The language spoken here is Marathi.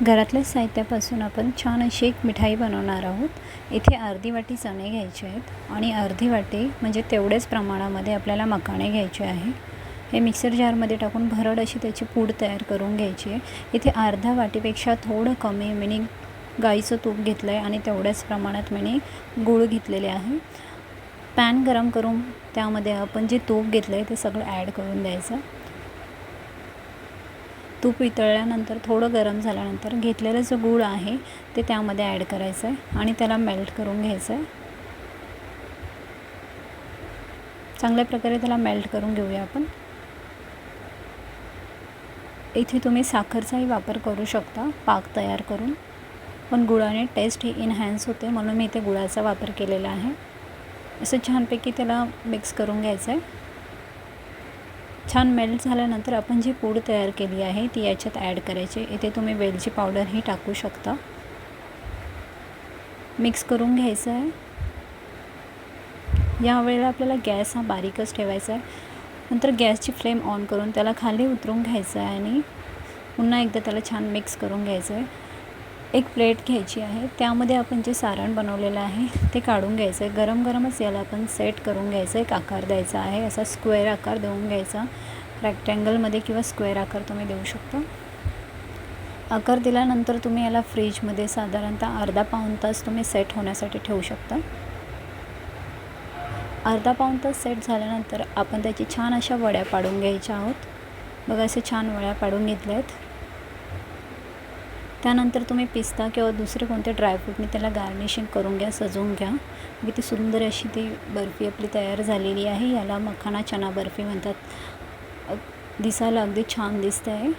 घरातल्या साहित्यापासून आपण छान अशी एक मिठाई बनवणार आहोत। इथे अर्धी वाटी चणे घ्यायचे आहेत आणि अर्धी वाटी म्हणजे तेवढेच प्रमाणामध्ये आपल्याला मखाणे घ्यायचे आहे। हे मिक्सर जारमध्ये टाकून भरड अशी त्याची पूड तयार करून घ्यायची आहे। इथे अर्धा वाटीपेक्षा थोडं कमी मी गाईचं तूप घेतलं आहे आणि तेवढ्याच प्रमाणात मी गूळ घेतलेले आहे। पॅन गरम करून त्यामध्ये आपण जे तूप घेतलं आहे ते सगळं ॲड करून द्यायचं। तूप वितळल्यानंतर थोडं गरम झाल्यानंतर घेतलेलं जो गूळ आहे ते त्यामध्ये ॲड करायचं आहे आणि त्याला मेल्ट करून घ्यायचं आहे। चांगल्या प्रकारे त्याला मेल्ट करून घेऊया आपण। इथे तुम्ही साखरेचाही वापर करू शकता पाक तयार करून, पण गुळाने टेस्ट ही इन्हॅन्स होते म्हणून मी इथे गुळाचा वापर केलेला आहे। असं छानपैकी त्याला मिक्स करून घ्यायचं आहे। छान मेल्ट झाल्यानंतर आपण जी पूड तयार केली आहे ती याच्यात ॲड करायची। इथे तुम्ही वेलची पावडरही टाकू शकता। मिक्स करून घ्यायचं आहे। यावेळेला आपल्याला गॅस हा बारीकच ठेवायचा आहे। नंतर गॅसची फ्लेम ऑन करून त्याला खाली उतरून घ्यायचं आहे आणि पुन्हा एकदा त्याला छान मिक्स करून घ्यायचं आहे। एक प्लेट घ्यायची आहे, त्यामध्ये आपण जे सारण बनवलेलं आहे ते काढून घ्यायचं आहे। गरम गरमच याला आपण सेट करून घ्यायचं आहे। एक आकार द्यायचा आहे, असा स्क्वेअर आकार देऊन घ्यायचा। रेक्टँगलमध्ये किंवा स्क्वेअर आकार तुम्ही देऊ शकता। आकार दिल्यानंतर तुम्ही याला फ्रीजमध्ये साधारणतः अर्धा पाऊण तास तुम्ही सेट होण्यासाठी ठेवू शकता। अर्धा पाऊण तास सेट झाल्यानंतर आपण त्याची छान अशा वड्या पाडून घ्यायच्या आहोत। बघा असे छान वड्या पाडून घेतल्या आहेत। त्यानंतर तुम्ही पिस्ता किंवा दुसरे कोणते ड्रायफ्रूटने त्याला गार्निशिंग करून घ्या, सजवून घ्या। किती सुंदर अशी ती बर्फी आपली तयार झालेली आहे। याला मखाना चना बर्फी म्हणतात। दिसायला अगदी छान दिसते आहे।